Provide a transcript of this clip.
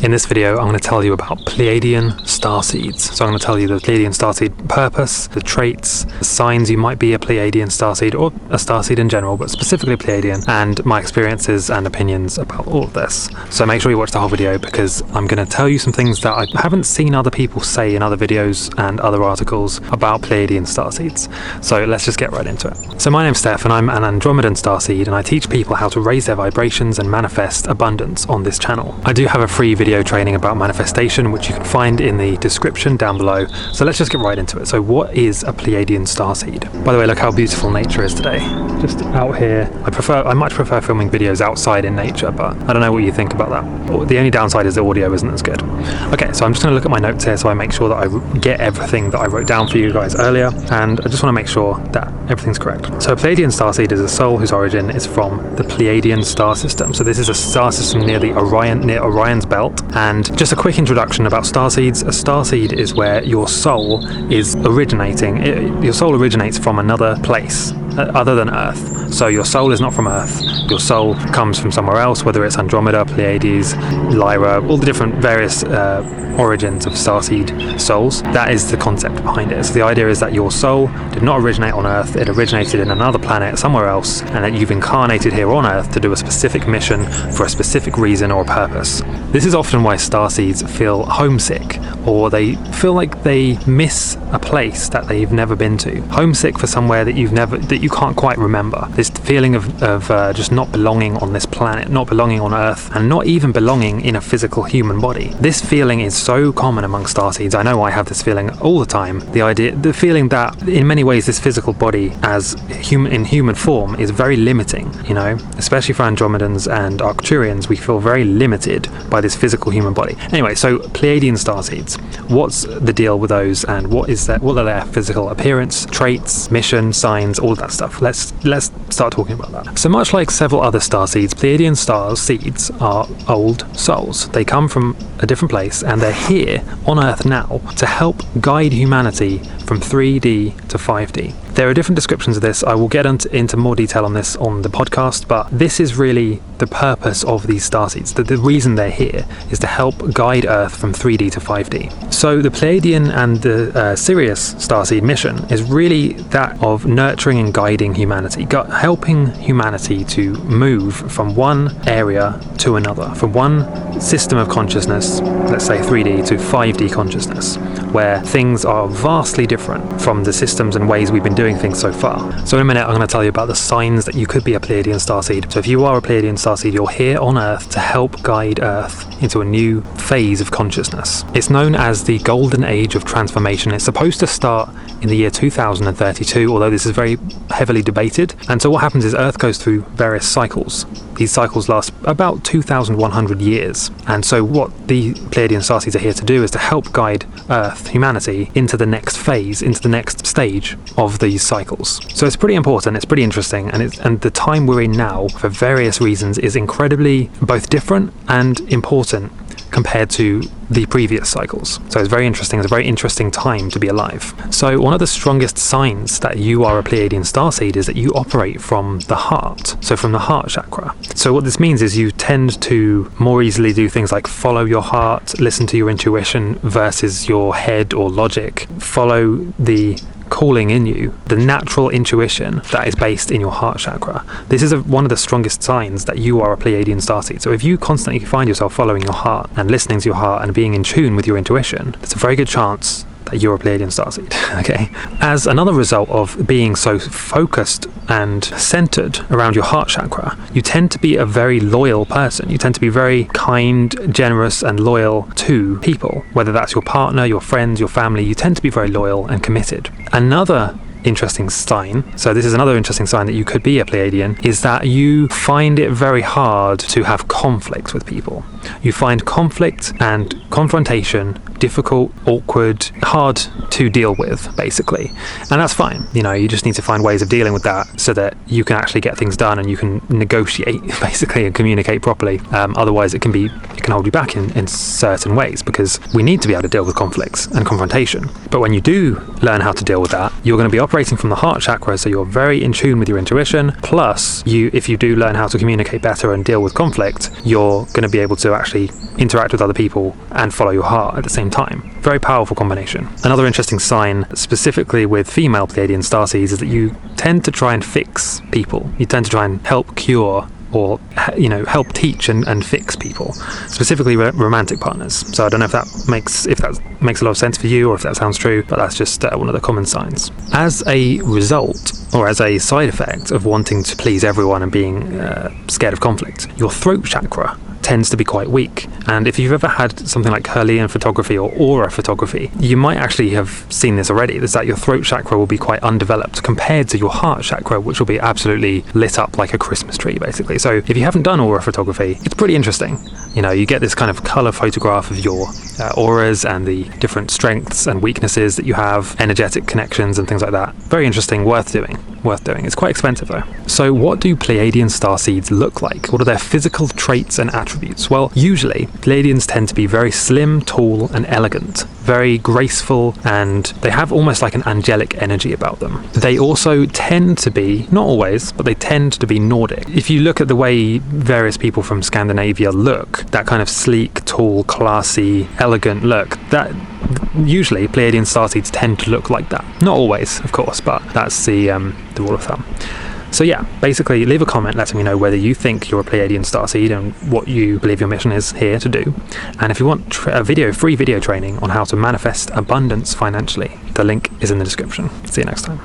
In this video, I'm going to tell you about Pleiadian Starseeds. So I'm going to tell you the Pleiadian Starseed purpose, the traits, the signs you might be a Pleiadian Starseed or a Starseed in general, but specifically Pleiadian, and my experiences and opinions about all of this. So make sure you watch the whole video because I'm going to tell you some things that I haven't seen other people say in other videos and other articles about Pleiadian Starseeds. So let's just get right into it. So my name's Steph and I'm an Andromedan Starseed, and I teach people how to raise their vibrations and manifest abundance on this channel. I do have a free video training about manifestation, which you can find in the description down below. So let's just get right into it. So what is a Pleiadian Starseed? By the way, look how beautiful nature is today. Just out here. I much prefer filming videos outside in nature, but I don't know what you think about that. The only downside is the audio isn't as good. Okay, so I'm just going to look at my notes here so I make sure that I get everything that I wrote down for you guys earlier, and I just want to make sure that everything's correct. So a Pleiadian Starseed is a soul whose origin is from the Pleiadian star system. So this is a star system near Orion's belt. And just a quick introduction about starseeds. A starseed is where your soul is originating. Your soul originates from another place other than Earth. So your soul is not from Earth. Your soul comes from somewhere else, whether it's Andromeda, Pleiades, Lyra, all the different various origins of starseed souls. That is the concept behind it. So the idea is that your soul did not originate on Earth. It originated in another planet somewhere else, and that you've incarnated here on Earth to do a specific mission for a specific reason or purpose. This is often why starseeds feel homesick, or they feel like they miss a place that they've never been to. Homesick for somewhere that you can't quite remember. This feeling of just not belonging on this planet, not belonging on Earth, and not even belonging in a physical human body. This feeling is so common among starseeds. I know I have this feeling all the time. The feeling that in many ways this physical body in human form is very limiting, especially for Andromedans and Arcturians. We feel very limited by this physical human body. Anyway, so Pleiadian Starseeds, what's the deal with those, and what are their physical appearance, traits, mission, signs, all of that stuff? Let's start talking about that. So much like several other starseeds, Pleiadian Starseeds are old souls. They come from a different place and they're here on Earth now to help guide humanity from 3D to 5D. There are different descriptions of this. I will get into more detail on this on the podcast, but this is really the purpose of these starseeds. The reason they're here is to help guide Earth from 3D to 5D. So the Pleiadian and the Sirius Starseed mission is really that of nurturing and guiding humanity, helping humanity to move from one area to another, from one system of consciousness, let's say 3D, to 5D consciousness, where things are vastly different from the systems and ways we've been doing things so far. So in a minute I'm going to tell you about the signs that you could be a Pleiadian Starseed. So if you are a Pleiadian Starseed, you're here on Earth to help guide Earth into a new phase of consciousness. It's known as the Golden Age of Transformation. It's supposed to start in the year 2032, although this is very heavily debated. And so what happens is Earth goes through various cycles. These cycles last about 2,100 years. And so what the Pleiadian Starseeds are here to do is to help guide Earth, humanity, into the next phase, into the next stage of these cycles. So it's pretty important, it's pretty interesting, and the time we're in now, for various reasons, is incredibly both different and important compared to the previous cycles. So it's very interesting. It's a very interesting time to be alive. So one of the strongest signs that you are a Pleiadian Starseed is that you operate from the heart. So from the heart chakra. So what this means is you tend to more easily do things like follow your heart, listen to your intuition versus your head or logic. Follow the calling in you, the natural intuition that is based in your heart chakra. This is one of the strongest signs that you are a Pleiadian Starseed. So if you constantly find yourself following your heart and listening to your heart and being in tune with your intuition, there's a very good chance that you're a Pleiadian Starseed. Okay. As another result of being so focused and centered around your heart chakra, you tend to be a very loyal person. You tend to be very kind, generous, and loyal to people, whether that's your partner, your friends, your family. You tend to be very loyal and committed. Another interesting sign, so this is another interesting sign that you could be a Pleiadian, is that you find it very hard to have conflict with people. You find conflict and confrontation difficult, awkward, hard to deal with, basically. And that's fine. You just need to find ways of dealing with that so that you can actually get things done and you can negotiate, basically, and communicate properly. Otherwise, it can hold you back in certain ways, because we need to be able to deal with conflicts and confrontation. But when you do learn how to deal with that, you're going to be operating from the heart chakra, so you're very in tune with your intuition. Plus, if you do learn how to communicate better and deal with conflict, you're going to be able to actually interact with other people and follow your heart at the same time. Very powerful combination. Another interesting sign, specifically with female Pleiadian Starseeds, is that you tend to try and fix people. You tend to try and help cure or help teach and fix people, specifically romantic partners. So I don't know if that makes a lot of sense for you, or if that sounds true, but that's just one of the common signs. As a result, or as a side effect of wanting to please everyone and being scared of conflict, your throat chakra tends to be quite weak. And if you've ever had something like Herlean photography or aura photography, you might actually have seen this already. Is that your throat chakra will be quite undeveloped compared to your heart chakra, which will be absolutely lit up like a Christmas tree, basically. So if you haven't done aura photography, it's pretty interesting. You get this kind of color photograph of your auras and the different strengths and weaknesses that you have, energetic connections and things like that. Very interesting, worth doing. It's quite expensive though. So what do Pleiadian starseeds look like? What are their physical traits and attributes? Well, usually Pleiadians tend to be very slim, tall and elegant, very graceful, and they have almost like an angelic energy about them. They also tend to be, not always, but they tend to be Nordic. If you look at the way various people from Scandinavia look, that kind of sleek, tall, classy, elegant look, that usually Pleiadian starseeds tend to look like that. Not always, of course, but that's the rule of thumb. So yeah, basically leave a comment letting me know whether you think you're a Pleiadian Starseed and what you believe your mission is here to do. And if you want free video training on how to manifest abundance financially, the link is in the description. See you next time.